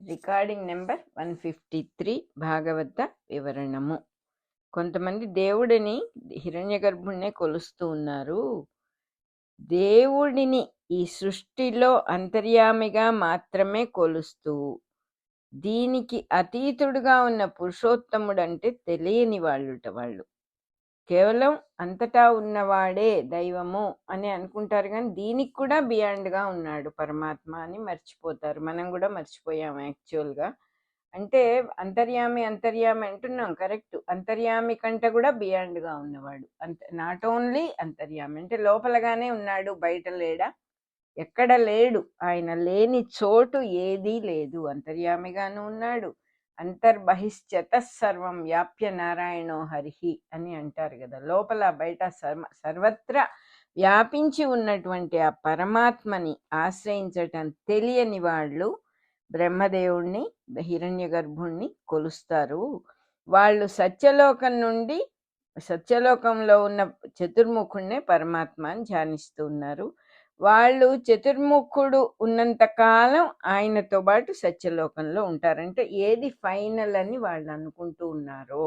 Recording number 153 భాగవత వివరణము. కొంతమంది దేవుడిని హిరణ్యగర్భుణ్ణే కొలుస్తూ ఉన్నారు. దేవుడిని ఈ సృష్టిలో అంతర్యామిగా మాత్రమే కొలుస్తూ దీనికి అతీతుడుగా ఉన్న పురుషోత్తముడు అంటే తెలియని వాళ్ళు కేవలం అంతటా ఉన్నవాడే దైవము అని అనుకుంటారు, కానీ దీనికి కూడా బియాండ్గా ఉన్నాడు పరమాత్మ అని మర్చిపోతారు. మనం కూడా మర్చిపోయాము యాక్చువల్గా. అంటే అంతర్యామి అంతర్యామి అంటున్నాం, కరెక్ట్. అంతర్యామి కంటే కూడా బియాండ్గా ఉన్నవాడు. నాట్ ఓన్లీ అంతర్యామి అంటే లోపలగానే ఉన్నాడు, బయట లేడా? ఎక్కడ లేడు. ఆయన లేని చోటు ఏదీ లేదు. అంతర్యామిగాను ఉన్నాడు. అంతర్బహిశ్చత సర్వం వ్యాప్య నారాయణో హరిహి అని అంటారు కదా. లోపల బయట సర్వత్రా వ్యాపించి ఉన్నటువంటి ఆ పరమాత్మని ఆశ్రయించటం తెలియని వాళ్ళు బ్రహ్మదేవుణ్ణి హిరణ్య గర్భుణ్ణి కొలుస్తారు. వాళ్ళు సత్యలోకంలో ఉన్న చతుర్ముఖుణ్ణే పరమాత్మ అని ధ్యానిస్తూ ఉన్నారు. వాళ్ళు చతుర్ముఖుడు ఉన్నంత కాలం ఆయనతో పాటు సత్యలోకంలో ఉంటారంటే ఏది ఫైనల్ అని వాళ్ళు అనుకుంటూ ఉన్నారో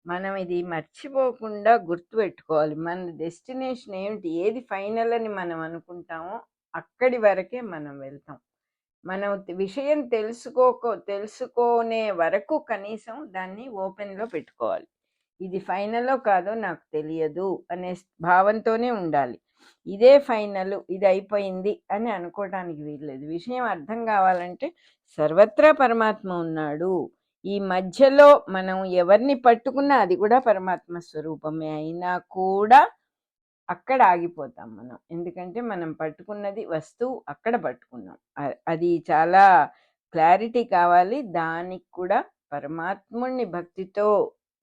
మనం ఇది మర్చిపోకుండా గుర్తుపెట్టుకోవాలి. మన డెస్టినేషన్ ఏమిటి, ఏది ఫైనల్ అని మనం అనుకుంటామో అక్కడి వరకే మనం వెళ్తాం. మనం విషయం తెలుసుకునే వరకు కనీసం దాన్ని ఓపెన్లో పెట్టుకోవాలి. ఇది ఫైనల్లో కాదో నాకు తెలియదు అనే భావంతోనే ఉండాలి. ఇదే ఫైనల్, ఇది అయిపోయింది అని అనుకోవడానికి వీల్లేదు. విషయం అర్థం కావాలంటే సర్వత్రా పరమాత్మ ఉన్నాడు. ఈ మధ్యలో మనం ఎవరిని పట్టుకున్నా అది కూడా పరమాత్మ స్వరూపమే అయినా కూడా అక్కడ ఆగిపోతాం మనం. ఎందుకంటే మనం పట్టుకున్నది వస్తువు, అక్కడ పట్టుకున్నాం. అది చాలా క్లారిటీ కావాలి. దానికి కూడా పరమాత్ముణ్ణి భక్తితో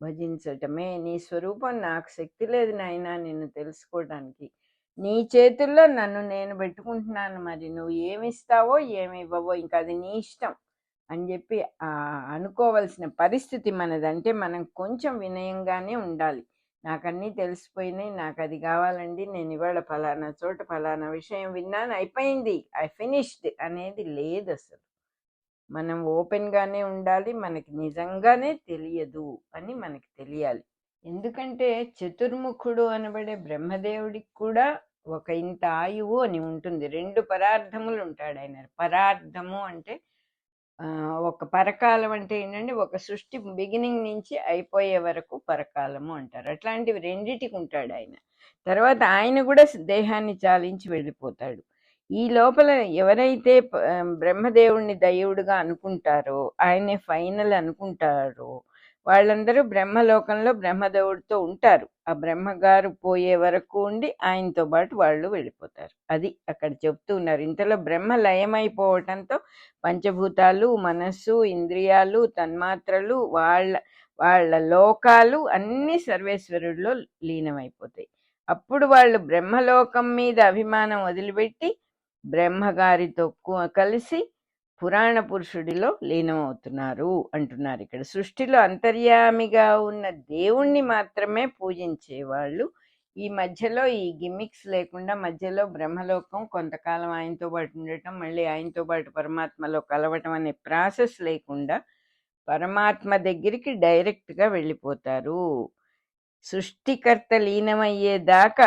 భజించటమే. నీ స్వరూపం నాకు శక్తి లేదు నాయనా నిన్ను తెలుసుకోవడానికి, నీ చేతుల్లో నన్ను నేను పెట్టుకుంటున్నాను, మరి నువ్వు ఏమిస్తావో ఏమి ఇవ్వవో ఇంకా అది నీ ఇష్టం అని చెప్పి అనుకోవలసిన పరిస్థితి మనదంటే మనం కొంచెం వినయంగానే ఉండాలి. నాకన్నీ తెలిసిపోయినాయి, నాకు అది కావాలండి, నేను ఇవాళ ఫలానా చోట ఫలానా విషయం విన్నాను, అయిపోయింది, ఐ ఫినిష్డ్ అనేది లేదు అసలు. మనం ఓపెన్గానే ఉండాలి. మనకి నిజంగానే తెలియదు అని మనకి తెలియాలి. ఎందుకంటే చతుర్ముఖుడు అనబడే బ్రహ్మదేవుడికి కూడా ఒక ఇంత ఆయువు అని ఉంటుంది. 2 పరార్థములు ఉంటాడు ఆయన. పరార్థము అంటే ఒక పరకాలం అంటే ఏంటంటే ఒక సృష్టి బిగినింగ్ నుంచి అయిపోయే వరకు పరకాలము అంటారు. అట్లాంటివి రెండిటికి ఉంటాడు ఆయన. తర్వాత ఆయన కూడా దేహాన్ని చాలించి వెళ్ళిపోతాడు. ఈ లోపల ఎవరైతే బ్రహ్మదేవుడిని దైవుడుగా అనుకుంటారో, ఆయనే ఫైనల్ అనుకుంటారో, వాళ్ళందరూ బ్రహ్మలోకంలో బ్రహ్మదేవుడితో ఉంటారు. ఆ బ్రహ్మగారు పోయే వరకు ఉండి ఆయనతో పాటు వాళ్ళు వెళ్ళిపోతారు. అది అక్కడ చెప్తూ ఉన్నారు. ఇంతలో బ్రహ్మ లయమైపోవటంతో పంచభూతాలు, మనస్సు, ఇంద్రియాలు, తన్మాత్రలు, వాళ్ళ లోకాలు అన్నీ సర్వేశ్వరుడిలో లీనమైపోతాయి. అప్పుడు వాళ్ళు బ్రహ్మలోకం మీద అభిమానం వదిలిపెట్టి బ్రహ్మగారితో కలిసి పురాణ పురుషుడిలో లీనమవుతున్నారు అంటున్నారు. ఇక్కడ సృష్టిలో అంతర్యామిగా ఉన్న దేవుణ్ణి మాత్రమే పూజించేవాళ్ళు ఈ మధ్యలో ఈ గిమ్మిక్స్ లేకుండా మధ్యలో బ్రహ్మలోకం కొంతకాలం ఆయనతో పాటు ఉండటం, మళ్ళీ ఆయనతో పాటు పరమాత్మలో కలవటం అనే ప్రాసెస్ లేకుండా పరమాత్మ దగ్గరికి డైరెక్ట్గా వెళ్ళిపోతారు. సృష్టికర్త లీనమయ్యేదాకా,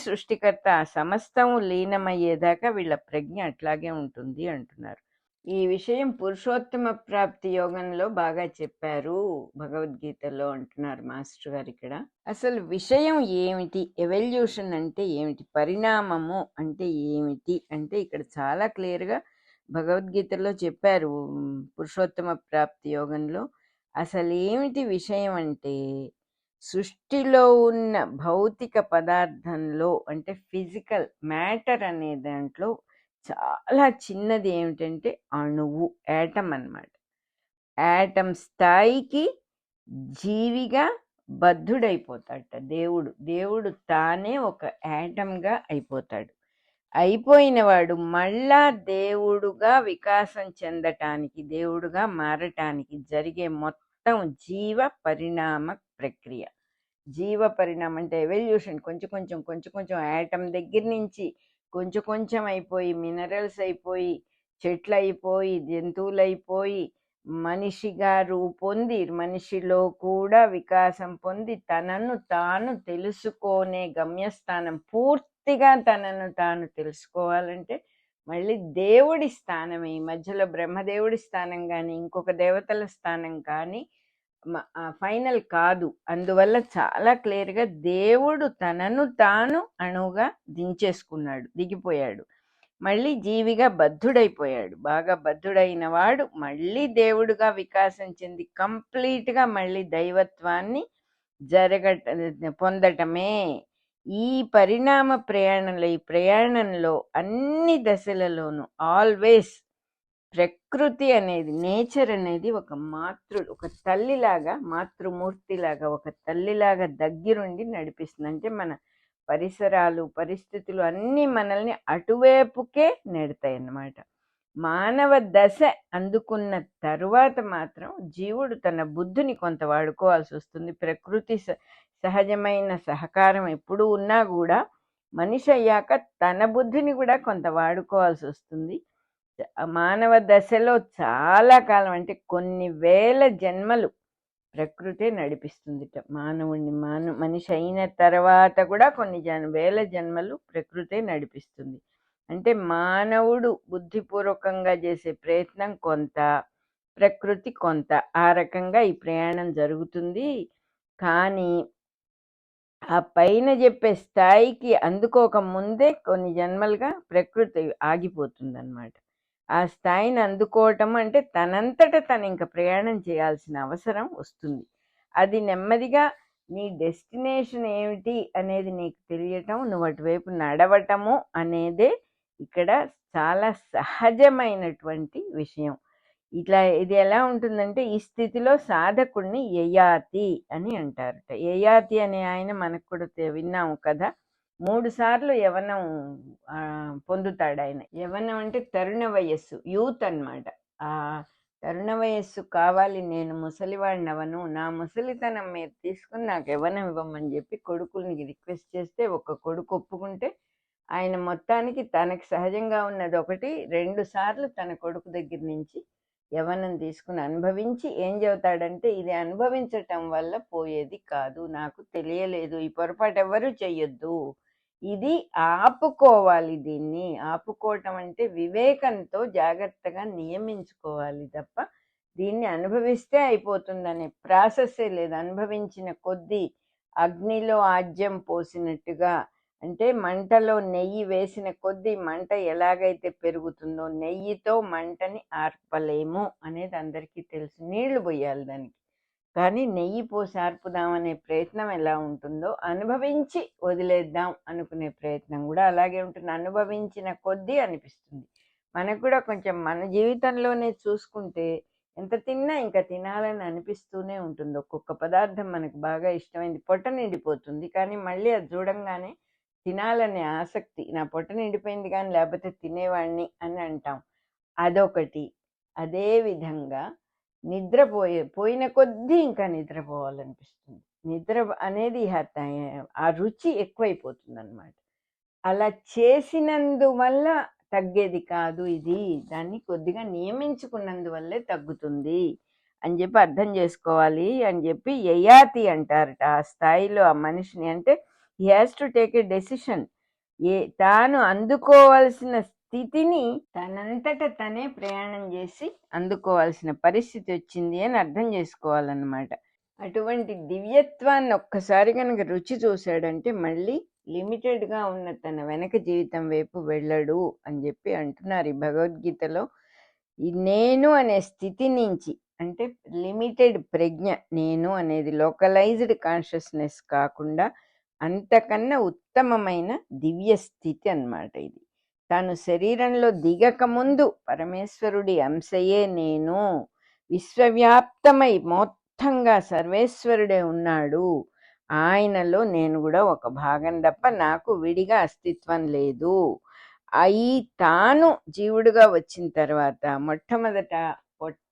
సృష్టికర్త సమస్తము లీనమయ్యేదాకా వీళ్ళ ప్రజ్ఞ అట్లాగే ఉంటుంది అంటున్నారు. ఈ విషయం పురుషోత్తమ ప్రాప్తి యోగంలో బాగా చెప్పారు భగవద్గీతలో అంటున్నారు మాస్టర్ గారు. ఇక్కడ అసలు విషయం ఏమిటి, ఎవల్యూషన్ అంటే ఏమిటి, పరిణామము అంటే ఏమిటి అంటే ఇక్కడ చాలా క్లియర్గా భగవద్గీతలో చెప్పారు. పురుషోత్తమ ప్రాప్తి యోగంలో అసలు ఏమిటి విషయం అంటే సృష్టిలో ఉన్న భౌతిక పదార్థంలో అంటే ఫిజికల్ మ్యాటర్ అనే దాంట్లో చాలా చిన్నది ఏమిటంటే అణువు, యాటమ్ అన్నమాట. యాటమ్ స్థాయికి జీవిగా బద్ధుడైపోతాడట దేవుడు తానే ఒక యాటమ్గా అయిపోతాడు. అయిపోయిన వాడు మళ్ళా దేవుడుగా వికాసం చెందటానికి, దేవుడుగా మారటానికి జరిగే మొత్తం జీవ పరిణామ ప్రక్రియ. జీవ పరిణామం అంటే ఎవల్యూషన్. కొంచెం యాటమ్ దగ్గర నుంచి కొంచెం అయిపోయి మినరల్స్ అయిపోయి చెట్లు అయిపోయి జంతువులైపోయి మనిషిగా రూపొంది మనిషిలో కూడా వికాసం పొంది తనను తాను తెలుసుకునే గమ్యస్థానం పూర్తిగా తనను తాను తెలుసుకోవాలంటే మళ్ళీ దేవుడి స్థానం, ఈ మధ్యలో బ్రహ్మదేవుడి స్థానం కానీ ఇంకొక దేవతల స్థానం కానీ ఫైనల్ కాదు. అందువల్ల చాలా క్లియర్గా దేవుడు తనను తాను అణువుగా దిగిపోయాడు. మళ్ళీ జీవిగా బద్ధుడైపోయాడు. బాగా బద్ధుడైన వాడు మళ్ళీ దేవుడుగా వికాసం చెంది కంప్లీట్గా మళ్ళీ దైవత్వాన్ని పొందటమే ఈ పరిణామ ప్రయాణంలో. ఈ ప్రయాణంలో అన్ని దశలలోనూ ఆల్వేస్ ప్రకృతి అనేది, నేచర్ అనేది ఒక తల్లిలాగా, మాతృమూర్తిలాగా, ఒక తల్లిలాగా దగ్గరుండి నడిపిస్తుంది. అంటే మన పరిసరాలు పరిస్థితులు అన్నీ మనల్ని అటువైపుకే నెడతాయి అన్నమాట. మానవ దశ అందుకున్న తరువాత మాత్రం జీవుడు తన బుద్ధిని కొంత వాడుకోవాల్సి వస్తుంది. ప్రకృతి సహజమైన సహకారం ఎప్పుడూ ఉన్నా కూడా మనిషి అయ్యాక తన బుద్ధిని కూడా కొంత వాడుకోవాల్సి వస్తుంది. మానవ దశలో చాలా కాలం, అంటే కొన్ని వేల జన్మలు ప్రకృతే నడిపిస్తుంది మానవుడిని. మనిషి అయిన తర్వాత కూడా కొన్ని వేల జన్మలు ప్రకృతే నడిపిస్తుంది. అంటే మానవుడు బుద్ధిపూర్వకంగా చేసే ప్రయత్నం కొంత, ప్రకృతి కొంత, ఆ రకంగా ఈ ప్రయాణం జరుగుతుంది. కానీ ఆ పైన చెప్పే స్థాయికి అందుకోక ముందే కొన్ని జన్మలుగా ప్రకృతి ఆగిపోతుంది అన్నమాట. ఆ స్థాయిని అందుకోవటం అంటే తనంతట తను ఇంకా ప్రయాణం చేయాల్సిన అవసరం వస్తుంది. అది నెమ్మదిగా నీ డెస్టినేషన్ ఏమిటి అనేది నీకు తెలియటం, నువ్వు అటువైపు నడవటము అనేదే ఇక్కడ చాలా సహజమైనటువంటి విషయం. ఇది ఎలా ఉంటుందంటే ఈ స్థితిలో సాధకుడిని యయాతి అని అంటారట. యయాతి అనే ఆయన మనకు కూడా విన్నాము కదా, 3 సార్లు యవనం పొందుతాడు ఆయన. యవనం అంటే తరుణ వయస్సు, యూత్ అన్నమాట. ఆ తరుణ వయస్సు కావాలి, నేను ముసలివాడిని అవను, నా ముసలితనం మీరు తీసుకుని నాకు యవనం ఇవ్వమని చెప్పి కొడుకుల్ని రిక్వెస్ట్ చేస్తే ఒక కొడుకు ఒప్పుకుంటే ఆయన మొత్తానికి తనకి సహజంగా ఉన్నది 1-2 సార్లు తన కొడుకు దగ్గర నుంచి యవనం తీసుకుని అనుభవించి ఏం చెబుతాడంటే, ఇది అనుభవించటం వల్ల పోయేది కాదు, నాకు తెలియలేదు, ఈ పొరపాటు ఎవరు చెయ్యొద్దు, ఇది ఆపుకోవాలి. దీన్ని ఆపుకోవటం అంటే వివేకంతో జాగ్రత్తగా నియమించుకోవాలి తప్ప దీన్ని అనుభవిస్తే అయిపోతుందనే ప్రాసెస్సే లేదు. అనుభవించిన కొద్దీ అగ్నిలో ఆజ్యం పోసినట్టుగా, అంటే మంటలో నెయ్యి వేసిన కొద్దీ మంట ఎలాగైతే పెరుగుతుందో నెయ్యితో మంటని ఆర్పలేము అనేది అందరికీ తెలుసు. నీళ్లు పోయాలి దానికి, కానీ నెయ్యి పోసి ఆర్పుదామనే ప్రయత్నం ఎలా ఉంటుందో అనుభవించి వదిలేద్దాం అనుకునే ప్రయత్నం కూడా అలాగే ఉంటుంది. అనుభవించిన కొద్దీ అనిపిస్తుంది. మనకు కూడా కొంచెం మన జీవితంలోనే చూసుకుంటే ఎంత తిన్నా ఇంకా తినాలని అనిపిస్తూనే ఉంటుంది. ఒక్కొక్క పదార్థం మనకు బాగా ఇష్టమైంది పొట్ట నిండిపోతుంది, కానీ మళ్ళీ అది చూడంగానే తినాలనే ఆసక్తి, నా పొట్ట నిండిపోయింది కానీ లేకపోతే తినేవాడిని అని అంటాం, అదొకటి. అదే విధంగా పోయిన కొద్దీ ఇంకా నిద్రపోవాలనిపిస్తుంది. నిద్ర అనేది ఆ రుచి ఎక్కువైపోతుంది అన్నమాట. అలా చేసినందువల్ల తగ్గేది కాదు ఇది, దాన్ని కొద్దిగా నియమించుకున్నందువల్లే తగ్గుతుంది అని చెప్పి అర్థం చేసుకోవాలి అని చెప్పి యయాతి అంటారట. ఆ స్థాయిలో ఆ మనిషిని, అంటే he has to take a decision. తాను అందుకోవాల్సిన స్థితిని తనంతట తనే ప్రయాణం చేసి అందుకోవాల్సిన పరిస్థితి వచ్చింది అని అర్థం చేసుకోవాలన్నమాట. అటువంటి దివ్యత్వాన్ని ఒక్కసారి కనుక రుచి చూశాడంటే మళ్ళీ లిమిటెడ్గా ఉన్న తన వెనక జీవితం వైపు వెళ్ళడు అని చెప్పి అంటున్నారు ఈ భగవద్గీతలో. ఈ నేను అనే స్థితి నుంచి, అంటే లిమిటెడ్ ప్రజ్ఞ, నేను అనేది లోకలైజ్డ్ కాన్షియస్నెస్ కాకుండా అంతకన్నా ఉత్తమమైన దివ్య స్థితి అన్నమాట ఇది. తాను శరీరంలో దిగక ముందు పరమేశ్వరుడి అంశయే నేను, విశ్వవ్యాప్తమై మొత్తంగా సర్వేశ్వరుడే ఉన్నాడు, ఆయనలో నేను కూడా ఒక భాగం తప్ప నాకు విడిగా అస్తిత్వం లేదు. తాను జీవుడుగా వచ్చిన తర్వాత మొట్టమొదట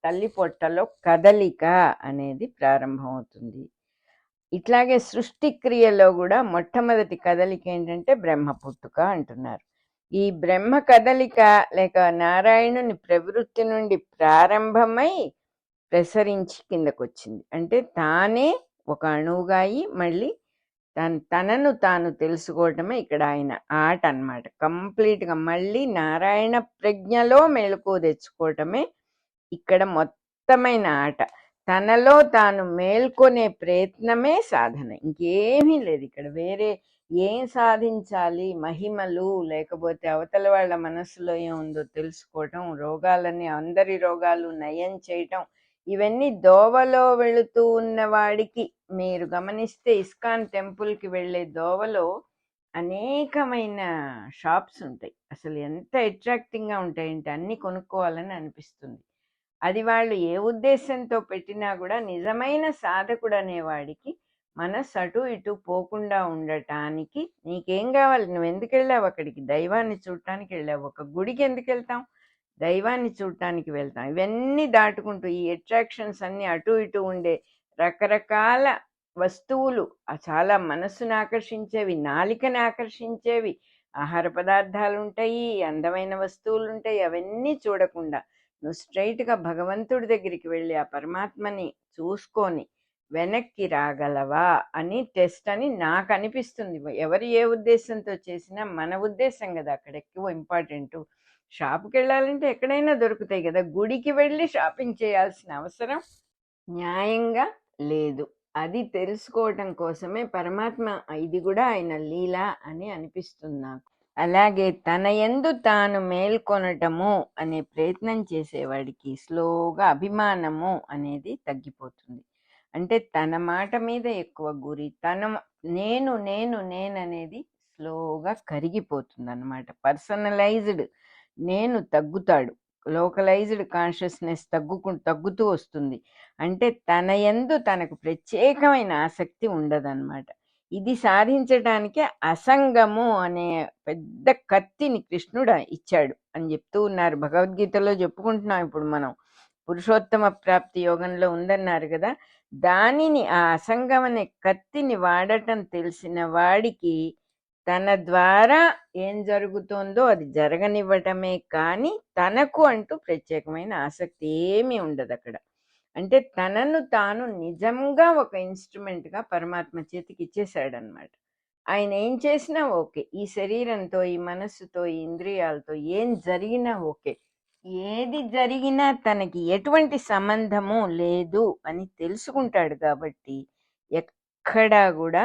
తల్లి పొట్టలో కదలిక అనేది ప్రారంభమవుతుంది. ఇట్లాగే సృష్టి క్రియలో కూడా మొట్టమొదటి కదలిక ఏంటంటే బ్రహ్మ పుట్టుక అంటున్నారు. ఈ బ్రహ్మ కదలిక లేక నారాయణుని ప్రవృత్తి నుండి ప్రారంభమై ప్రసరించి కిందకొచ్చింది. అంటే తానే ఒక అణువుగా అయి మళ్ళీ తనను తాను తెలుసుకోవటమే ఇక్కడ ఆయన ఆట అన్నమాట. కంప్లీట్గా మళ్ళీ నారాయణ ప్రజ్ఞలో మెళుకువ తెచ్చుకోవటమే ఇక్కడ మొత్తమైన ఆట. తనలో తాను మేల్కొనే ప్రయత్నమే సాధన, ఇంకేమీ లేదు ఇక్కడ. వేరే ఏం సాధించాలి, మహిమలు లేకపోతే అవతల వాళ్ళ మనసులో ఏముందో తెలుసుకోవటం, రోగాలని అందరి రోగాలు నయం చేయటం, ఇవన్నీ దోవలో వెళుతూ ఉన్న వాడికి మీరు గమనిస్తే ఇస్కాన్ టెంపుల్కి వెళ్ళే దోవలో అనేకమైన షాప్స్ ఉంటాయి. అసలు ఎంత అట్రాక్టింగ్గా ఉంటాయంటే అన్నీ కొనుక్కోవాలని అనిపిస్తుంది. అది వాళ్ళు ఏ ఉద్దేశంతో పెట్టినా కూడా నిజమైన సాధకుడు అనేవాడికి మనస్సు అటు ఇటు పోకుండా ఉండటానికి నీకేం కావాలి, నువ్వు ఎందుకు వెళ్ళావు అక్కడికి? దైవాన్ని చూడటానికి వెళ్ళావు. ఒక గుడికి ఎందుకు వెళ్తాం? దైవాన్ని చూడటానికి వెళ్తాం. ఇవన్నీ దాటుకుంటూ ఈ అట్రాక్షన్స్ అన్నీ అటు ఇటు ఉండే రకరకాల వస్తువులు, చాలా మనస్సును ఆకర్షించేవి, నాలికని ఆకర్షించేవి ఆహార పదార్థాలు ఉంటాయి, అందమైన వస్తువులు ఉంటాయి. అవన్నీ చూడకుండా నువ్వు స్ట్రైట్గా భగవంతుడి దగ్గరికి వెళ్ళి ఆ పరమాత్మని చూసుకొని వెనక్కి రాగలవా అని టెస్ట్ అని నాకు అనిపిస్తుంది. ఎవరు ఏ ఉద్దేశంతో చేసినా మన ఉద్దేశం కదా అక్కడ ఎక్కువ ఇంపార్టెంట్. షాప్కి వెళ్ళాలంటే ఎక్కడైనా దొరుకుతాయి కదా, గుడికి వెళ్ళి షాపింగ్ చేయాల్సిన అవసరం న్యాయంగా లేదు. అది తెలుసుకోవటం కోసమే పరమాత్మ ఇది కూడా ఆయన లీల అని అనిపిస్తుంది నాకు. అలాగే తన యందు తాను మేల్కొనటము అనే ప్రయత్నం చేసేవాడికి స్లోగా అభిమానము అనేది తగ్గిపోతుంది. అంటే తన మాట మీద ఎక్కువ గురి, నేను నేను నేననేది స్లోగా కరిగిపోతుంది అన్నమాట. పర్సనలైజ్డ్ నేను తగ్గుతాడు, లోకలైజ్డ్ కాన్షియస్నెస్ తగ్గుతూ వస్తుంది. అంటే తన యందు తనకు ప్రత్యేకమైన ఆసక్తి ఉండదన్నమాట. ఇది సాధించటానికి అసంగము అనే పెద్ద కత్తిని కృష్ణుడు ఇచ్చాడు అని చెప్తూ ఉన్నారు. భగవద్గీతలో చెప్పుకుంటున్నాం ఇప్పుడు మనం. పురుషోత్తమ ప్రాప్తి యోగంలో ఉందన్నారు కదా, దానిని ఆ అసంగం అనే కత్తిని వాడటం తెలిసిన వాడికి తన ద్వారా ఏం జరుగుతుందో అది జరగనివ్వటమే కానీ తనకు అంటూ ప్రత్యేకమైన ఆసక్తి ఏమీ ఉండదు అక్కడ. అంటే తనను తాను నిజంగా ఒక ఇన్స్ట్రుమెంట్గా పరమాత్మ చేతికి ఇచ్చేసాడనమాట. ఆయన ఏం చేసినా ఓకే, ఈ శరీరంతో, ఈ మనస్సుతో, ఈ ఇంద్రియాలతో ఏం జరిగినా ఓకే, ఏది జరిగినా తనకి ఎటువంటి సంబంధము లేదు అని తెలుసుకుంటాడు. కాబట్టి ఎక్కడా కూడా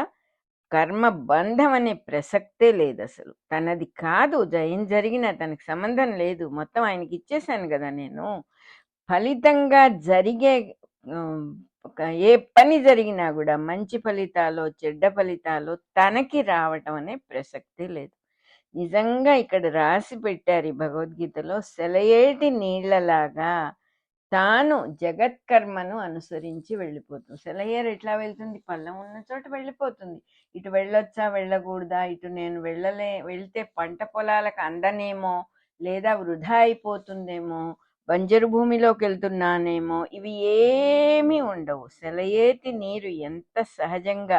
కర్మ బంధం అనే ప్రసక్తే లేదు అసలు. తనది కాదు, ఏం జరిగినా తనకి సంబంధం లేదు, మొత్తం ఆయనకి ఇచ్చేసాను కదా నేను. ఫలితంగా జరిగే ఏ పని జరిగినా కూడా మంచి ఫలితాలు చెడ్డ ఫలితాలు తనకి రావటం అనే ప్రసక్తే లేదు. నిజంగా ఇక్కడ రాసి పెట్టారు ఈ భగవద్గీతలో, సెలయేటి నీళ్లలాగా తాను జగత్కర్మను అనుసరించి వెళ్ళిపోతుంది. సెలయేరు ఎట్లా వెళ్తుంది? పళ్ళం ఉన్న చోట వెళ్ళిపోతుంది. ఇటు వెళ్ళొచ్చా వెళ్ళకూడదా, ఇటు నేను వెళ్తే పంట పొలాలకు అందనేమో, లేదా వృధా అయిపోతుందేమో, బంజరు భూమిలోకి వెళ్తున్నానేమో, ఇవి ఏమీ ఉండవు. సెలయేటి నీరు ఎంత సహజంగా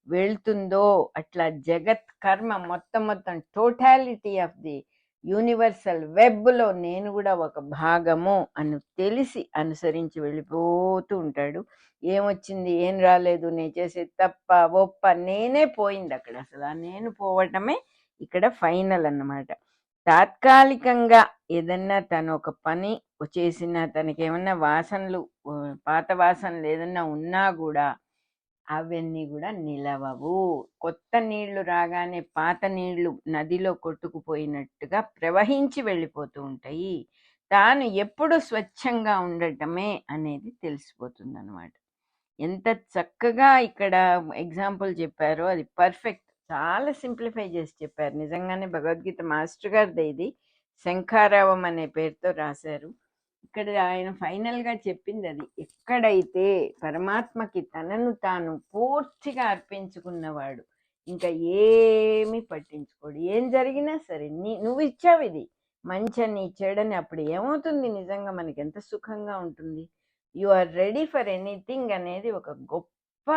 వెళ్తుందో అట్లా జగత్ కర్మ మొత్తం టోటాలిటీ ఆఫ్ ది యూనివర్సల్ వెబ్లో నేను కూడా ఒక భాగము అని తెలిసి అనుసరించి వెళ్ళిపోతూ ఉంటాడు. ఏమొచ్చింది ఏం రాలేదు, నేను చేసేది తప్ప ఒప్ప నేనే పోయింది అక్కడ. అసలు ఆ నేను పోవటమే ఇక్కడ ఫైనల్ అన్నమాట. తాత్కాలికంగా ఏదన్నా తను ఒక పని చేసినా, తనకి ఏమన్నా వాసనలు, పాత వాసనలు ఏదన్నా ఉన్నా కూడా అవన్నీ కూడా నిలవవు. కొత్త నీళ్లు రాగానే పాత నీళ్లు నదిలో కొట్టుకుపోయినట్టుగా ప్రవహించి వెళ్ళిపోతూ ఉంటాయి. తాను ఎప్పుడు స్వచ్ఛంగా ఉండటమే అనేది తెలిసిపోతుంది అనమాట. ఎంత చక్కగా ఇక్కడ ఎగ్జాంపుల్ చెప్పారో అది పర్ఫెక్ట్, చాలా సింప్లిఫై చేసి చెప్పారు. నిజంగానే భగవద్గీత మాస్టర్ గారిది ఇది, శంఖారావం అనే పేరుతో రాశారు. ఇక్కడ ఆయన ఫైనల్గా చెప్పింది అది. ఎక్కడైతే పరమాత్మకి తనను తాను పూర్తిగా అర్పించుకున్నవాడు ఇంకా ఏమీ పట్టించుకోడు, ఏం జరిగినా సరే నువ్వు ఇచ్చావు ఇది మంచని చెడని, అప్పుడు ఏమవుతుంది? నిజంగా మనకి ఎంత సుఖంగా ఉంటుంది. You are ready for anything అనేది ఒక గొప్ప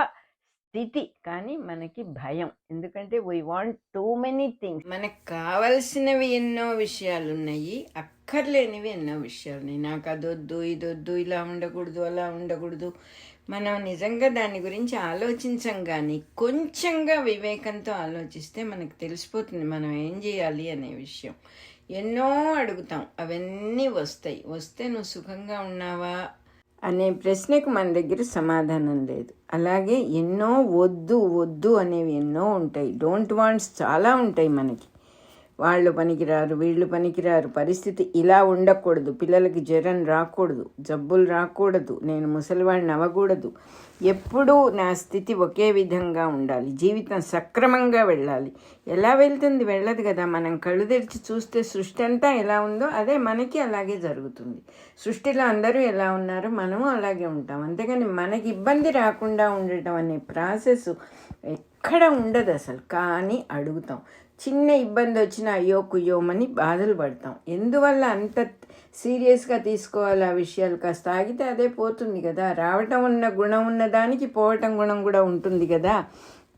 స్థితి, కానీ మనకి భయం. ఎందుకంటే we want too many things. మనకు కావలసినవి ఎన్నో విషయాలు ఉన్నాయి, అక్కర్లేనివి ఎన్నో విషయాలు ఉన్నాయి. నాకు అదొద్దు, ఇదొద్దు, ఇలా ఉండకూడదు, అలా ఉండకూడదు. మనం నిజంగా దాని గురించి ఆలోచించం, కానీ కొంచెంగా వివేకంతో ఆలోచిస్తే మనకు తెలిసిపోతుంది మనం ఏం చేయాలి అనే విషయం. ఎన్నో అడుగుతాం, అవన్నీ వస్తాయి. వస్తే నువ్వు సుఖంగా ఉన్నావా అనే ప్రశ్నకు మన దగ్గర సమాధానం లేదు. అలాగే ఎన్నో వద్దు వద్దు అనేవి ఎన్నో ఉంటాయి. డోంట్ వాంట్స్ చాలా ఉంటాయి మనకి. వాళ్ళు పనికిరారు, వీళ్ళు పనికిరారు, పరిస్థితి ఇలా ఉండకూడదు, పిల్లలకి జ్వరం రాకూడదు, జబ్బులు రాకూడదు, నేను ముసలివాడిని అవ్వకూడదు, ఎప్పుడూ నా స్థితి ఒకే విధంగా ఉండాలి, జీవితం సక్రమంగా వెళ్ళాలి. ఎలా వెళ్తుంది? వెళ్ళదు కదా. మనం కళ్ళు తెరిచి చూస్తే సృష్టి అంతా ఎలా ఉందో అదే మనకి అలాగే జరుగుతుంది. సృష్టిలో అందరూ ఎలా ఉన్నారో మనము అలాగే ఉంటాం. అంతేగాని మనకి ఇబ్బంది రాకుండా ఉండటం అనే ప్రాసెస్ ఎక్కడ ఉండదు అసలు. కానీ అడుగుతాం. చిన్న ఇబ్బంది వచ్చినా అయ్యో కుయ్యోమని బాధలు పడతాం. ఎందువల్ల అంత సీరియస్గా తీసుకోవాలి ఆ విషయాలు? కాస్త ఆగితే అదే పోతుంది కదా. రావటం ఉన్న గుణం ఉన్న దానికి పోవటం గుణం కూడా ఉంటుంది కదా.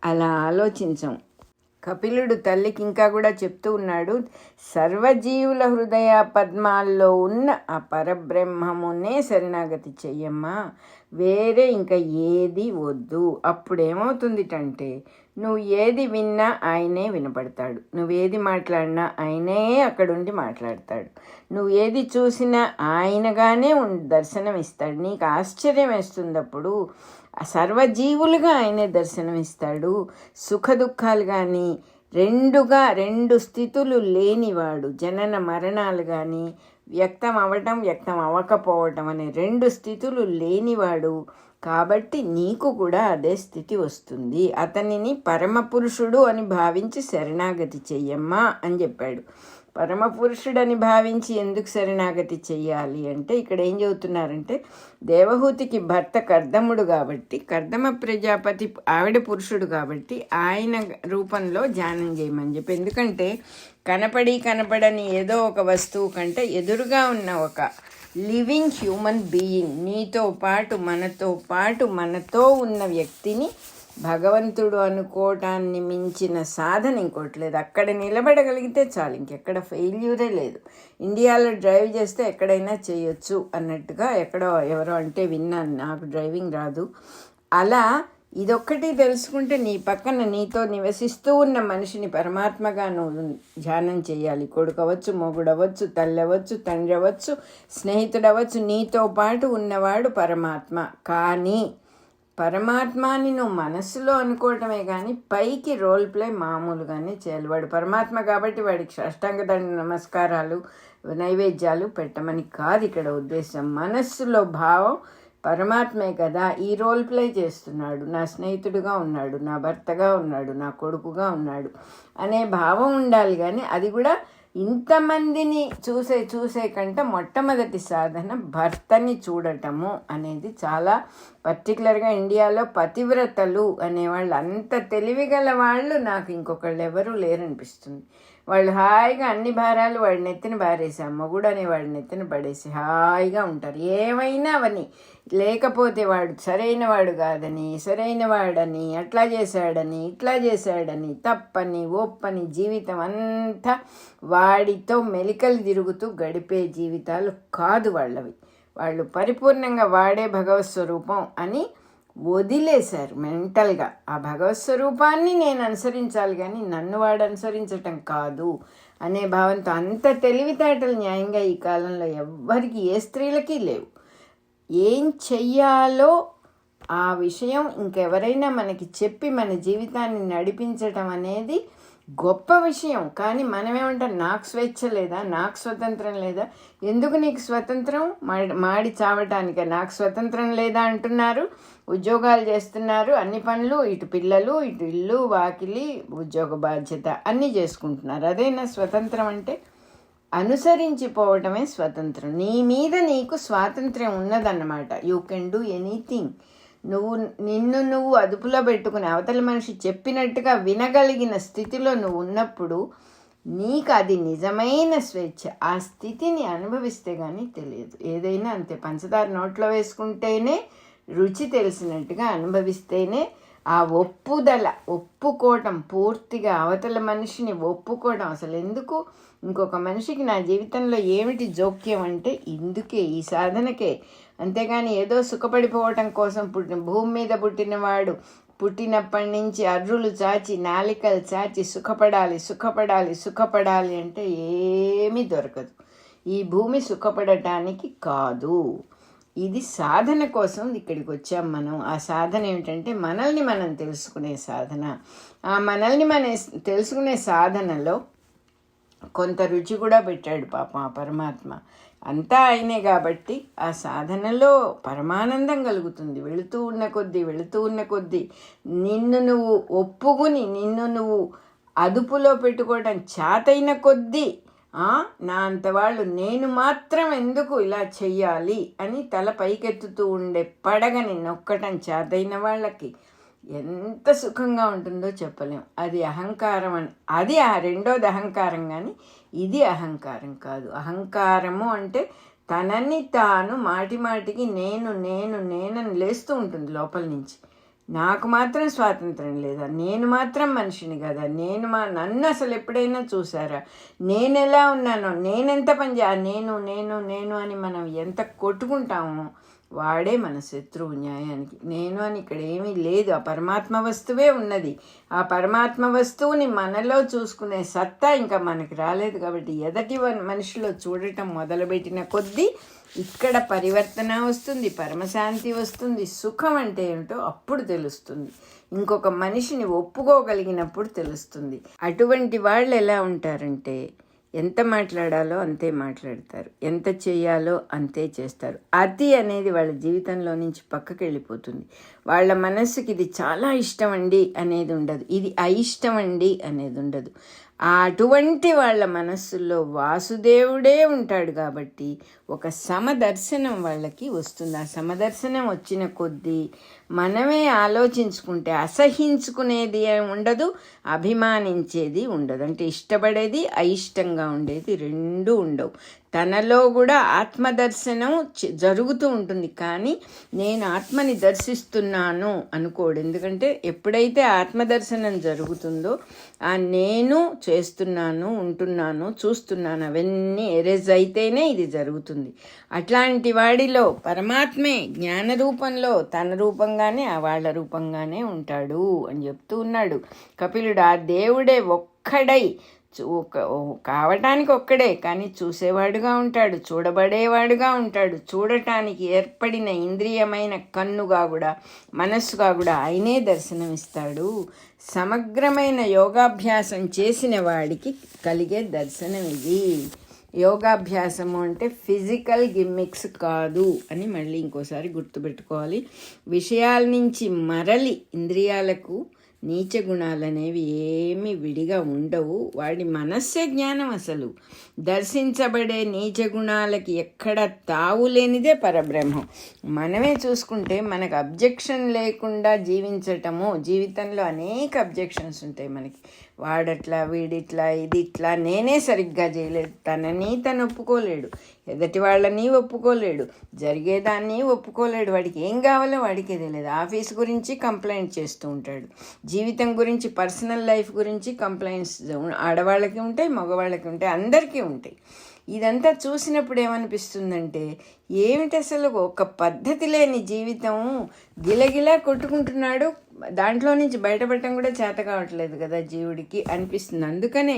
అలా ఆలోచించాం. కపిలుడు తల్లికి ఇంకా కూడా చెప్తూ ఉన్నాడు, సర్వజీవుల హృదయ పద్మాల్లో ఉన్న ఆ పరబ్రహ్మమునే శరణాగతి చెయ్యమ్మా, వేరే ఇంకా ఏది వద్దు. అప్పుడేమవుతుందిటంటే నువ్వు ఏది విన్నా ఆయనే వినపడతాడు, నువ్వేది మాట్లాడినా ఆయనే అక్కడుండి మాట్లాడతాడు, నువ్వు ఏది చూసినా ఆయనగానే దర్శనం ఇస్తాడు. నీకు ఆశ్చర్యం వేస్తుంది అప్పుడు. సర్వజీవులుగా ఆయనే దర్శనమిస్తాడు. సుఖ దుఃఖాలు కానీ రెండు స్థితులు లేనివాడు. జనన మరణాలు కానీ వ్యక్తం అవ్వటం వ్యక్తం అవ్వకపోవటం అనే రెండు స్థితులు లేనివాడు. కాబట్టి నీకు కూడా అదే స్థితి వస్తుంది. అతనిని పరమపురుషుడు అని భావించి శరణాగతి చెయ్యమ్మా అని చెప్పాడు. పరమపురుషుడని భావించి ఎందుకు శరణాగతి చెయ్యాలి అంటే ఇక్కడ ఏం చెబుతున్నారంటే, దేవహూతికి భర్త కర్దముడు కాబట్టి, కర్దమ ప్రజాపతి ఆవిడ పురుషుడు కాబట్టి ఆయన రూపంలో ధ్యానం చేయమని చెప్పి. ఎందుకంటే కనపడని ఏదో ఒక వస్తువు కంటే ఎదురుగా ఉన్న ఒక లివింగ్ హ్యూమన్ బీయింగ్, నీతో పాటు మనతో ఉన్న వ్యక్తిని భగవంతుడు అనుకోవటాన్ని మించిన సాధన ఇంకోటి లేదు. అక్కడ నిలబడగలిగితే చాలు, ఇంకెక్కడ ఫెయిల్యూరే లేదు. ఇండియాలో డ్రైవ్ చేస్తే ఎక్కడైనా చేయొచ్చు అన్నట్టుగా ఎక్కడో ఎవరో అంటే విన్నాను, నాకు డ్రైవింగ్ రాదు. అలా ఇదొక్కటి తెలుసుకుంటే నీ పక్కన నీతో నివసిస్తూ ఉన్న మనిషిని పరమాత్మగా నువ్వు ధ్యానం చేయాలి. కొడుకవచ్చు, మొగుడవచ్చు, తల్లవచ్చు, తండ్రి అవ్వచ్చు, స్నేహితుడవచ్చు, నీతో పాటు ఉన్నవాడు పరమాత్మ. కానీ పరమాత్మని నువ్వు మనస్సులో అనుకోవటమే కానీ పైకి రోల్ ప్లే మామూలుగానే చేయాలి. వాడు పరమాత్మ కాబట్టి వాడికి సాష్టాంగ నమస్కారాలు నైవేద్యాలు పెట్టమని కాదు ఇక్కడ ఉద్దేశం. మనస్సులో భావం పరమాత్మే కదా, ఈ రోల్ ప్లే చేస్తున్నాడు, నా స్నేహితుడుగా ఉన్నాడు, నా భర్తగా ఉన్నాడు, నా కొడుకుగా ఉన్నాడు అనే భావం ఉండాలి. కానీ అది కూడా ఇంతమందిని చూసే కంటే మొట్టమొదటి సాధన భర్తని చూడటము అనేది చాలా పర్టికులర్గా. ఇండియాలో పతివ్రతలు అనేవాళ్ళు అంత తెలివిగల వాళ్ళు నాకు ఇంకొకళ్ళు ఎవరూ లేరనిపిస్తుంది. వాళ్ళు హాయిగా అన్ని భారాలు వాడి నెత్తిన బారేసి, మొగుడు అనే వాడి నెత్తిన పడేసి హాయిగా ఉంటారు. ఏమైనా అవని, లేకపోతే వాడు సరైన వాడు కాదని, సరైన వాడని, అట్లా చేశాడని, ఇట్లా చేశాడని, తప్పని ఒప్పని జీవితం అంతా వాడితో మెలికలు తిరుగుతూ గడిపే జీవితాలు కాదు వాళ్ళవి. వాళ్ళు పరిపూర్ణంగా వాడే భగవత్ స్వరూపం అని వదిలేశారు మెంటల్గా. ఆ భగవత్ స్వరూపాన్ని నేను అనుసరించాలి కానీ నన్ను వాడు అనుసరించటం కాదు అనే భావంతో అంత తెలివితేటలు న్యాయంగా ఈ కాలంలో ఎవ్వరికి, ఏ స్త్రీలకి లేవు. ఏం చెయ్యాలో ఆ విషయం ఇంకెవరైనా మనకి చెప్పి మన జీవితాన్ని నడిపించటం అనేది గొప్ప విషయం. కానీ మనమేమంటాం, నాకు స్వేచ్ఛ లేదా, నాకు స్వతంత్రం లేదా? ఎందుకు నీకు స్వతంత్రం? మాడి చావటానిక నాకు స్వతంత్రం లేదా అంటున్నారు. ఉద్యోగాలు చేస్తున్నారు, అన్ని పనులు, ఇటు పిల్లలు, ఇటు ఇల్లు, వాకిలి, ఉద్యోగ బాధ్యత అన్నీ చేసుకుంటున్నారు. అదేనా స్వతంత్రం అంటే? అనుసరించిపోవటమే స్వతంత్రం. నీ మీద నీకు స్వాతంత్ర్యం ఉన్నదన్నమాట. You can do anything. నిన్ను అదుపులో పెట్టుకుని అవతల మనిషి చెప్పినట్టుగా వినగలిగిన స్థితిలో నువ్వు ఉన్నప్పుడు నీకు అది నిజమైన స్వేచ్ఛ. ఆ స్థితిని అనుభవిస్తే కానీ తెలియదు. ఏదైనా అంతే, పంచదార నోట్లో వేసుకుంటేనే రుచి తెలిసినట్టుగా అనుభవిస్తేనే ఆ ఒప్పుకోవటం, పూర్తిగా అవతల మనిషిని ఒప్పుకోవడం. అసలు ఎందుకు ఇంకొక మనిషికి నా జీవితంలో ఏమిటి జోక్యం అంటే ఇందుకే, ఈ సాధనకే. అంతేగాని ఏదో సుఖపడిపోవటం కోసం భూమి మీద పుట్టినవాడు పుట్టినప్పటి నుంచి అర్రులు చాచి నాలికలు చాచి సుఖపడాలి అంటే ఏమీ దొరకదు. ఈ భూమి సుఖపడటానికి కాదు, ఇది సాధన కోసం ఇక్కడికి వచ్చాం మనం. ఆ సాధన ఏమిటంటే మనల్ని మనం తెలుసుకునే సాధన. ఆ మనల్ని మనం తెలుసుకునే సాధనలో కొంత రుచి కూడా పెట్టాడు పాపం ఆ పరమాత్మ. అంతా ఆయనే కాబట్టి ఆ సాధనలో పరమానందం కలుగుతుంది. వెళుతూ ఉన్న కొద్దీ నిన్ను నువ్వు ఒప్పుకుని, నిన్ను నువ్వు అదుపులో పెట్టుకోవడం చేతైన కొద్దీ నా అంతవాళ్ళు నేను మాత్రం ఎందుకు ఇలా చెయ్యాలి అని తల పైకెత్తుతూ ఉండే పడగని నొక్కటం చేతైన వాళ్ళకి ఎంత సుఖంగా ఉంటుందో చెప్పలేం. అది అహంకారం అని, అది ఆ రెండోది అహంకారం, కానీ ఇది అహంకారం కాదు. అహంకారము అంటే తనని తాను మాటికి నేనని లేస్తూ ఉంటుంది లోపల నుంచి. నాకు మాత్రం స్వాతంత్రం లేదా, నేను మాత్రం మనిషిని కదా, నన్ను అసలు ఎప్పుడైనా చూసారా, నేను ఎలా ఉన్నానో, నేనెంత నేను అని మనం ఎంత కొట్టుకుంటామో వాడే మన శత్రువు న్యాయానికి. నేను అని ఇక్కడ ఏమీ లేదు, ఆ పరమాత్మ వస్తువే ఉన్నది. ఆ పరమాత్మ వస్తువుని మనలో చూసుకునే సత్తా ఇంకా మనకి రాలేదు. కాబట్టి ఎదటి మనిషిలో చూడటం మొదలుపెట్టిన కొద్దీ ఇక్కడ పరివర్తన వస్తుంది, పరమశాంతి వస్తుంది. సుఖం అంటే ఏమిటో అప్పుడు తెలుస్తుంది. ఇంకొక మనిషిని ఒప్పుకోగలిగినప్పుడు తెలుస్తుంది. అటువంటి వాళ్ళు ఎలా ఉంటారంటే ఎంత మాట్లాడాలో అంతే మాట్లాడతారు, ఎంత చేయాలో అంతే చేస్తారు. అతి అనేది వాళ్ళ జీవితంలో నుంచి పక్కకి వెళ్ళిపోతుంది. వాళ్ళ మనస్సుకి ఇది చాలా ఇష్టం అండి అనేది ఉండదు, ఇది అయిష్టం అండి అనేది ఉండదు. అటువంటి వాళ్ళ మనస్సుల్లో వాసుదేవుడే ఉంటాడు కాబట్టి ఒక సమదర్శనం వాళ్ళకి వస్తుంది. ఆ సమదర్శనం వచ్చిన కొద్దీ మనమే ఆలోచించుకుంటే అసహించుకునేది ఉండదు, అభిమానించేది ఉండదు. అంటే ఇష్టపడేది అయిష్టంగా ఉండేది రెండూ ఉండవు. తనలో కూడా ఆత్మదర్శనం జరుగుతూ ఉంటుంది, కానీ నేను ఆత్మని దర్శిస్తున్నాను అనుకోడు. ఎందుకంటే ఎప్పుడైతే ఆత్మదర్శనం జరుగుతుందో ఆ నేను చేస్తున్నాను, ఉంటున్నాను, చూస్తున్నాను అవన్నీ ఎరేజ్ అయితేనే ఇది జరుగుతుంది. అట్లాంటి వాడిలో పరమాత్మే జ్ఞాన రూపంలో తన రూపంగానే ఆ వాళ్ళ రూపంగానే ఉంటాడు అని చెప్తూ ఉన్నాడు కపిలుడు. ఆ దేవుడే ఒక్కడై కావటానికి ఒక్కడే, కానీ చూసేవాడుగా ఉంటాడు, చూడబడేవాడుగా ఉంటాడు. చూడటానికి ఏర్పడిన ఇంద్రియమైన కన్నుగా కూడా, మనస్సుగా కూడా ఆయనే దర్శనమిస్తాడు. సమగ్రమైన యోగాభ్యాసం చేసిన వాడికి కలిగే దర్శనం ఇది. యోగాభ్యాసము అంటే ఫిజికల్ గిమ్మిక్స్ కాదు అని మళ్ళీ ఇంకోసారి గుర్తుపెట్టుకోవాలి. విషయాల నుంచి మరలి ఇంద్రియాలకు నీచ గుణాలనేవి ఏమీ విడిగా ఉండవు. వాడి మనస్సే జ్ఞానం. అసలు దర్శించబడే నీచ గుణాలకి ఎక్కడ తావు లేనిదే పరబ్రహ్మం. మనమే చూసుకుంటే మనకు అబ్జెక్షన్ లేకుండా జీవించటము, జీవితంలో అనేక అబ్జెక్షన్స్ ఉంటాయి మనకి. వాడట్లా, వీడిట్లా, ఇది ఇట్లా, నేనే సరిగ్గా చేయలేదు, తనని తను ఒప్పుకోలేడు, ఎదటి వాళ్ళని ఒప్పుకోలేడు, జరిగేదాన్ని ఒప్పుకోలేడు. వాడికి ఏం కావాలో వాడికే తెలియదు. ఆఫీస్ గురించి కంప్లైంట్ చేస్తూ ఉంటాడు, జీవితం గురించి, పర్సనల్ లైఫ్ గురించి కంప్లైంట్స్ ఆడవాళ్ళకి ఉంటాయి, మగవాళ్ళకి ఉంటాయి, అందరికీ ఉంటాయి. ఇదంతా చూసినప్పుడు ఏమనిపిస్తుందంటే ఏమిటి అసలు ఒక పద్ధతి లేని జీవితం, గిలగిలా కొట్టుకుంటున్నాడు, దాంట్లో నుంచి బయటపడటం కూడా చేత కావట్లేదు కదా జీవుడికి అనిపిస్తుంది. అందుకనే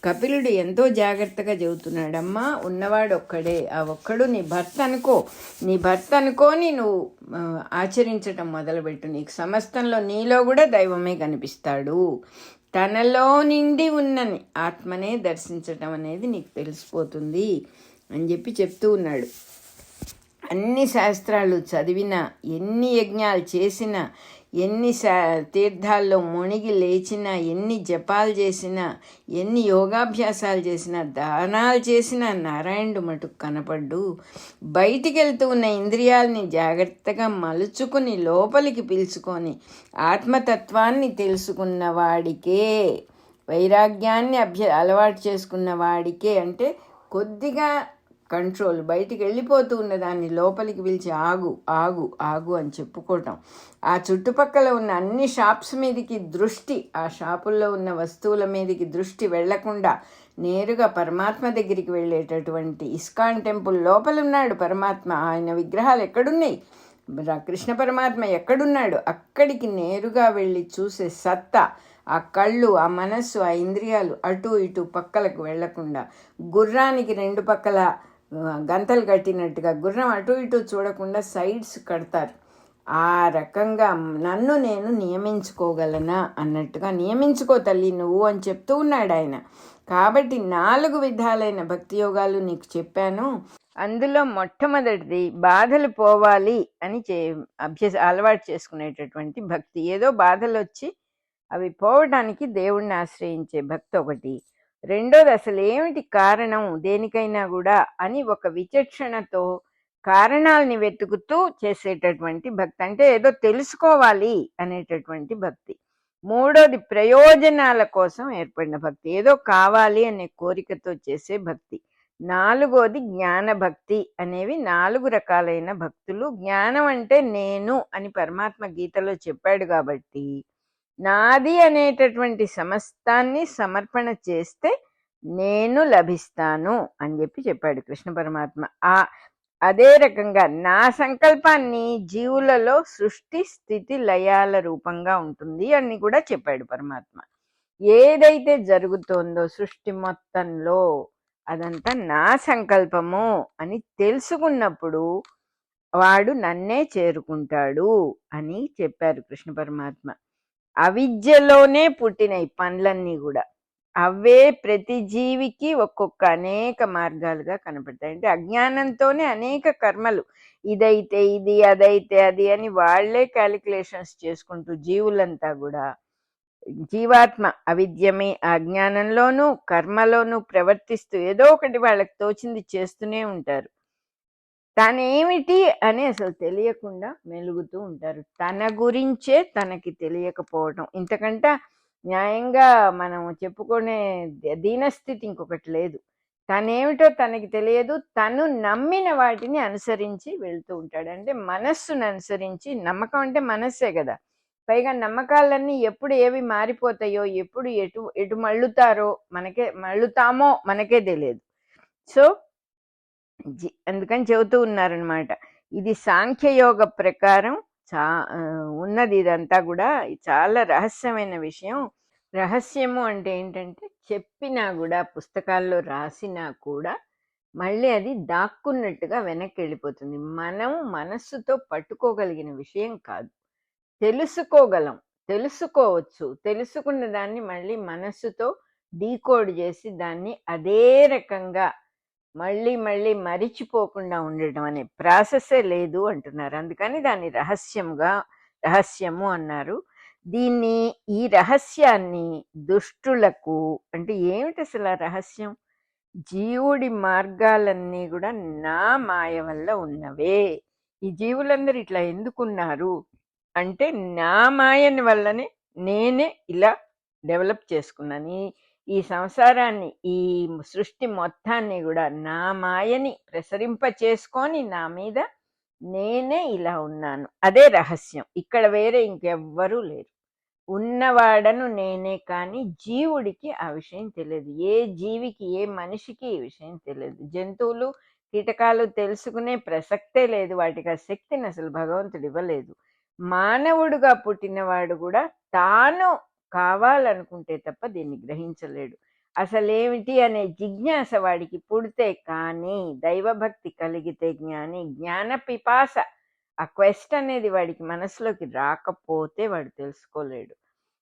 కపిలుడు ఎంతో జాగ్రత్తగా చెబుతున్నాడు, అమ్మా ఉన్నవాడు ఒక్కడే, ఆ ఒక్కడు నీ భర్త అనుకోని నువ్వు ఆచరించటం మొదలుపెట్టు, నీకు సమస్తంలో నీలో కూడా దైవమే కనిపిస్తాడు. తనలో నిండి ఉన్నని ఆత్మనే దర్శించటం అనేది నీకు తెలిసిపోతుంది అని చెప్తూ ఉన్నాడు. అన్ని శాస్త్రాలు చదివినా, ఎన్ని యజ్ఞాలు చేసినా, ఎన్ని తీర్థాల్లో మునిగి లేచినా, ఎన్ని జపాలు చేసినా, ఎన్ని యోగాభ్యాసాలు చేసినా, దానాలు చేసినా నారాయణుడు మటుకు కనపడ్డు. బయటికి వెళ్తూ ఉన్న ఇంద్రియాలని జాగ్రత్తగా మలుచుకుని లోపలికి పిలుచుకొని ఆత్మతత్వాన్ని తెలుసుకున్న వాడికే, వైరాగ్యాన్ని అలవాటు చేసుకున్న వాడికే, అంటే కొద్దిగా కంట్రోల్, బయటికి వెళ్ళిపోతూ ఉన్న దాన్ని లోపలికి పిలిచి ఆగు ఆగు ఆగు అని చెప్పుకోవటం, ఆ చుట్టుపక్కల ఉన్న అన్ని షాప్స్ మీదకి దృష్టి, ఆ షాపుల్లో ఉన్న వస్తువుల మీదకి దృష్టి వెళ్లకుండా నేరుగా పరమాత్మ దగ్గరికి వెళ్ళేటటువంటి ఇస్కాన్ టెంపుల్ లోపల ఉన్నాడు పరమాత్మ. ఆయన విగ్రహాలు ఎక్కడున్నాయి, కృష్ణ పరమాత్మ ఎక్కడున్నాడు, అక్కడికి నేరుగా వెళ్ళి చూసే సత్తా, ఆ కళ్ళు, ఆ మనస్సు, ఆ ఇంద్రియాలు అటు ఇటు పక్కలకు వెళ్లకుండా, గుర్రానికి రెండు పక్కల గంతలు కట్టినట్టుగా గుర్రం అటు ఇటు చూడకుండా సైడ్స్ కడతారు. ఆ రకంగా నన్ను నేను నియమించుకోగలనా అన్నట్టుగా, నియమించుకో తల్లి నువ్వు అని చెప్తూ ఉన్నాడు ఆయన. కాబట్టి 4 విధాలైన భక్తి యోగాలు నీకు చెప్పాను. అందులో మొట్టమొదటిది బాధలు పోవాలి అని అలవాటు చేసుకునేటటువంటి భక్తి. ఏదో బాధలు వచ్చి అవి పోవడానికి దేవుణ్ణి ఆశ్రయించే భక్తి ఒకటి. రెండోది అసలు ఏమిటి కారణం దేనికైనా కూడా అని ఒక విచక్షణతో కారణాలని వెతుకుతూ చేసేటటువంటి భక్తి, అంటే ఏదో తెలుసుకోవాలి అనేటటువంటి భక్తి. మూడోది ప్రయోజనాల కోసం ఏర్పడిన భక్తి, ఏదో కావాలి అనే కోరికతో చేసే భక్తి. నాలుగోది జ్ఞాన భక్తి. అనేవి 4 రకాలైన భక్తులు. జ్ఞానం అంటే నేను అని పరమాత్మ గీతలో చెప్పాడు కాబట్టి నాది అనేటటువంటి సమస్తాన్ని సమర్పణ చేస్తే నేను లభిస్తాను అని చెప్పాడు కృష్ణ పరమాత్మ. అదే రకంగా నా సంకల్పాన్ని జీవులలో సృష్టి స్థితి లయాల రూపంగా ఉంటుంది అని కూడా చెప్పాడు పరమాత్మ. ఏదైతే జరుగుతోందో సృష్టి మొత్తంలో అదంతా నా సంకల్పము అని తెలుసుకున్నప్పుడు వాడు నన్నే చేరుకుంటాడు అని చెప్పారు కృష్ణ పరమాత్మ. అవిద్యలోనే పుట్టిన ఈ పనులన్నీ కూడా అవే ప్రతి జీవికి ఒక్కొక్క అనేక మార్గాలుగా కనపడతాయి. అంటే అజ్ఞానంతోనే అనేక కర్మలు, ఇదైతే ఇది అదైతే అది అని వాళ్లే క్యాలిక్యులేషన్స్ చేసుకుంటూ జీవులంతా కూడా జీవాత్మ అవిద్యమే అజ్ఞానంలోనూ కర్మలోనూ ప్రవర్తిస్తూ ఏదో ఒకటి వాళ్ళకి తోచింది చేస్తూనే ఉంటారు. తనేమిటి అని అసలు తెలియకుండా మెలుగుతూ ఉంటారు. తన గురించే తనకి తెలియకపోవటం, ఇంతకంటే న్యాయంగా మనం చెప్పుకునే దీనస్థితి ఇంకొకటి లేదు. తనేమిటో తనకి తెలియదు, తను నమ్మిన వాటిని అనుసరించి వెళ్తూ ఉంటాడు. అంటే మనస్సును అనుసరించి, నమ్మకం అంటే మనస్సే కదా, పైగా నమ్మకాలన్నీ ఎప్పుడు ఏవి మారిపోతాయో, ఎప్పుడు ఎటు మళ్ళుతారో మళ్ళుతామో మనకే తెలియదు. సో అందుకని చెబుతూ ఉన్నారనమాట. ఇది సాంఖ్యయోగ ప్రకారం ఉన్నది. ఇదంతా కూడా చాలా రహస్యమైన విషయం. రహస్యము అంటే ఏంటంటే చెప్పినా కూడా, పుస్తకాల్లో రాసినా కూడా మళ్ళీ అది దాక్కున్నట్టుగా వెనక్కి వెళ్ళిపోతుంది. మనం మనస్సుతో పట్టుకోగలిగిన విషయం కాదు. తెలుసుకోగలం, తెలుసుకోవచ్చు. తెలుసుకున్న దాన్ని మళ్ళీ మనస్సుతో డీకోడ్ చేసి దాన్ని అదే రకంగా మళ్ళీ మళ్ళీ మరిచిపోకుండా ఉండటం అనే ప్రాసెసే లేదు అంటున్నారు. అందుకని దాన్ని రహస్యము అన్నారు. ఈ రహస్యాన్ని దుష్టులకు, అంటే ఏమిటి అసలు ఆ రహస్యం? జీవుడి మార్గాలన్నీ కూడా నా మాయ వల్ల ఉన్నవే. ఈ జీవులందరూ ఇట్లా ఎందుకున్నారు అంటే నా మాయని వల్లనే నేనే ఇలా డెవలప్ చేసుకున్నాను. ఈ సంసారాన్ని, ఈ సృష్టి మొత్తాన్ని కూడా నా మాయని ప్రసరింప చేసుకొని నా మీద నేనే ఇలా ఉన్నాను. అదే రహస్యం. ఇక్కడ వేరే ఇంకెవ్వరూ లేరు. ఉన్నవాడను నేనే, కానీ జీవుడికి ఆ విషయం తెలియదు. ఏ జీవికి, ఏ మనిషికి ఈ విషయం తెలియదు. జంతువులు, కీటకాలు తెలుసుకునే ప్రసక్తే లేదు. వాటికి ఆ శక్తిని అసలు భగవంతుడు ఇవ్వలేదు. మానవుడుగా పుట్టినవాడు కూడా తాను కావాలనుకుంటే తప్ప దీన్ని గ్రహించలేడు. అసలేమిటి అనే జిజ్ఞాస వాడికి పుడితే కానీ, దైవభక్తి కలిగితే జ్ఞాని, జ్ఞాన పిపాస, ఆ క్వెస్ట్ అనేది వాడికి మనసులోకి రాకపోతే వాడు తెలుసుకోలేడు.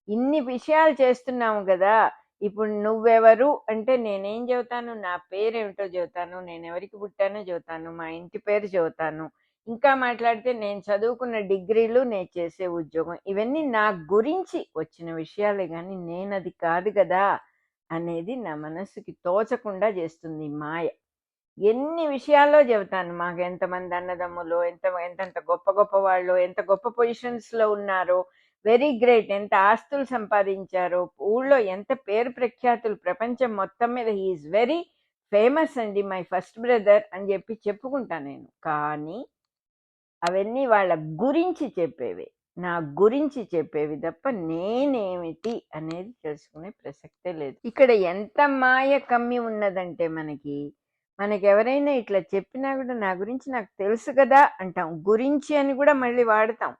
ఇన్ని విషయాలు చేస్తున్నాము కదా, ఇప్పుడు నువ్వెవరు అంటే నేనేం చెబుతాను, నా పేరేమిటో చెబుతాను, నేను ఎవరికి పుట్టానో చెబుతాను, మా ఇంటి పేరు చెబుతాను, ఇంకా మాట్లాడితే నేను చదువుకున్న డిగ్రీలు, నేను చేసే ఉద్యోగం, ఇవన్నీ నా గురించి వచ్చిన విషయాలే కానీ నేనది కాదు కదా అనేది నా మనస్సుకి తోచకుండా చేస్తుంది మాయ. ఎన్ని విషయాల్లో చెబుతాను, మాకు ఎంతమంది అన్నదమ్ములు, ఎంతంత గొప్ప గొప్ప వాళ్ళు, ఎంత గొప్ప పొజిషన్స్లో ఉన్నారో, వెరీ గ్రేట్, ఎంత ఆస్తులు సంపాదించారో, ఊళ్ళో ఎంత పేరు ప్రఖ్యాతులు, ప్రపంచం మొత్తం మీద హీఈస్ వెరీ ఫేమస్ అండి మై ఫస్ట్ బ్రదర్ అని చెప్పి చెప్పుకుంటా నేను. కానీ అవన్నీ వాళ్ళ గురించి చెప్పేవి. నా గురించి చెప్పేవి తప్ప నేనేమిటి అనేది తెలుసుకునే ప్రసక్తే లేదు. ఇక్కడ ఎంత మాయ కమ్మి ఉన్నదంటే మనకెవరైనా ఇట్లా చెప్పినా కూడా నా గురించి నాకు తెలుసు కదా అంటాం. గురించి అని కూడా మళ్ళీ వాడతాం.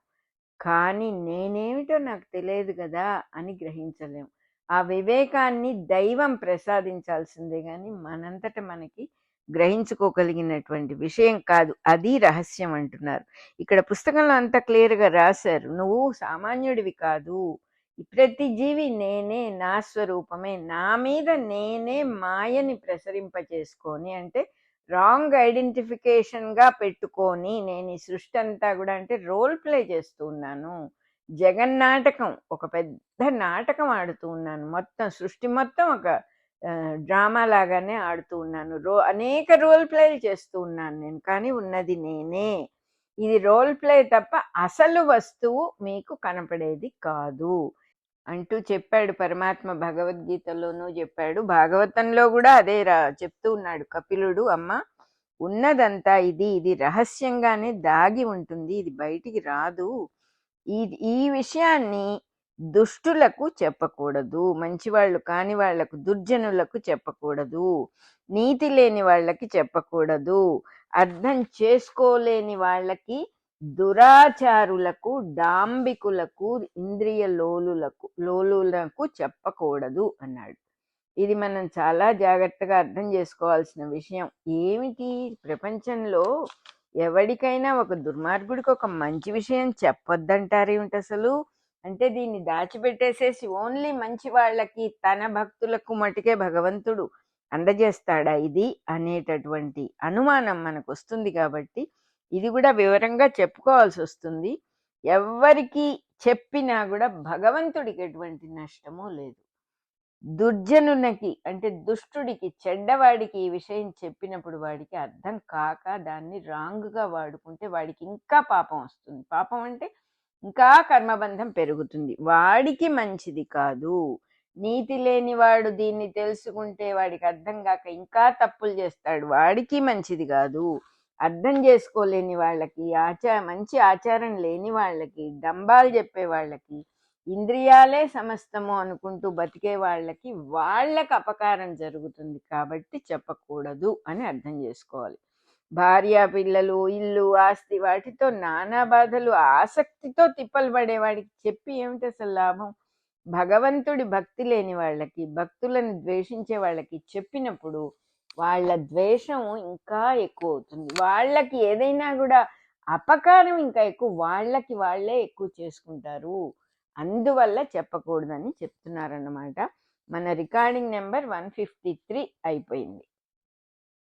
కానీ నేనేమిటో నాకు తెలియదు కదా అని గ్రహించలేం. ఆ వివేకాన్ని దైవం ప్రసాదించాల్సిందే గాని మనంతట మనకి గ్రహించుకోగలిగినటువంటి విషయం కాదు. అది రహస్యం అంటున్నారు. ఇక్కడ పుస్తకంలో అంత క్లియర్‌గా రాశారు. నువ్వు సామాన్యుడివి కాదు. ప్రతి జీవి నేనే, నా స్వరూపమే. నా మీద నేనే మాయని ప్రసరింపచేసుకొని అంటే రాంగ్ ఐడెంటిఫికేషన్‌గా పెట్టుకొని నేను ఈ సృష్టి అంతా కూడా అంటే రోల్ ప్లే చేస్తూ ఉన్నాను. జగన్నాటకం ఒక పెద్ద నాటకం ఆడుతూ ఉన్నాను. మొత్తం సృష్టి మొత్తం ఒక డ్రామా లాగానే ఆడుతూ ఉన్నాను. అనేక రోల్ ప్లేలు చేస్తూ ఉన్నాను నేను. కానీ ఉన్నది నేనే. ఇది రోల్ ప్లే తప్ప అసలు వస్తువు మీకు కనపడేది కాదు అంటూ చెప్పాడు పరమాత్మ. భగవద్గీతలోనూ చెప్పాడు, భాగవతంలో కూడా అదే చెప్తూ ఉన్నాడు కపిలుడు. అమ్మ, ఉన్నదంతా ఇది రహస్యంగానే దాగి ఉంటుంది, ఇది బయటికి రాదు. ఈ విషయాన్ని దుష్టులకు చెప్పకూడదు, మంచివాళ్ళు కాని వాళ్లకు, దుర్జనులకు చెప్పకూడదు, నీతి లేని వాళ్ళకి చెప్పకూడదు, అర్థం చేసుకోలేని వాళ్ళకి, దురాచారులకు, డాంబికులకు, ఇంద్రియ లోలులకు చెప్పకూడదు అన్నాడు. ఇది మనం చాలా జాగ్రత్తగా అర్థం చేసుకోవాల్సిన విషయం. ఏమిటి ప్రపంచంలో ఎవరికైనా ఒక దుర్మార్గుడికి ఒక మంచి విషయం చెప్పొద్దంటారేమిటి అసలు? అంటే దీన్ని దాచిపెట్టేసేసి ఓన్లీ మంచి వాళ్ళకి, తన భక్తులకు మటుకే భగవంతుడు అందజేస్తాడా ఇది అనేటటువంటి అనుమానం మనకు వస్తుంది. కాబట్టి ఇది కూడా వివరంగా చెప్పుకోవాల్సి వస్తుంది. ఎవరికి చెప్పినా కూడా భగవంతుడికి ఎటువంటి నష్టము లేదు. దుర్జనునికి అంటే దుష్టుడికి, చెడ్డవాడికి ఈ విషయం చెప్పినప్పుడు వాడికి అర్థం కాక దాన్ని రాంగ్గా వాడుకుంటే వాడికి ఇంకా పాపం వస్తుంది. పాపం అంటే ఇంకా కర్మబంధం పెరుగుతుంది. వాడికి మంచిది కాదు. నీతి లేని వాడు దీన్ని తెలుసుకుంటే వాడికి అర్థం కాక ఇంకా తప్పులు చేస్తాడు. వాడికి మంచిది కాదు. అర్థం చేసుకోలేని వాళ్ళకి, మంచి ఆచారం లేని వాళ్ళకి, డంబాలు చెప్పే వాళ్ళకి, ఇంద్రియాలే సమస్తము అనుకుంటూ బతికే వాళ్ళకి అపకారం జరుగుతుంది. కాబట్టి చెప్పకూడదు అని అర్థం చేసుకోవాలి. భార్య, పిల్లలు, ఇల్లు, ఆస్తి వాటితో నానా బాధలు ఆసక్తితో తిప్పలు పడేవాడికి చెప్పి ఏమిటి అసలు లాభం? భగవంతుడి భక్తి లేని వాళ్ళకి, భక్తులను ద్వేషించే వాళ్ళకి చెప్పినప్పుడు వాళ్ళ ద్వేషం ఇంకా ఎక్కువ అవుతుంది. వాళ్ళకి ఏదైనా కూడా అపకారం ఇంకా ఎక్కువ, వాళ్ళే ఎక్కువ చేసుకుంటారు. అందువల్ల చెప్పకూడదని చెప్తున్నారన్నమాట. మన రికార్డింగ్ నెంబర్ 153 అయిపోయింది.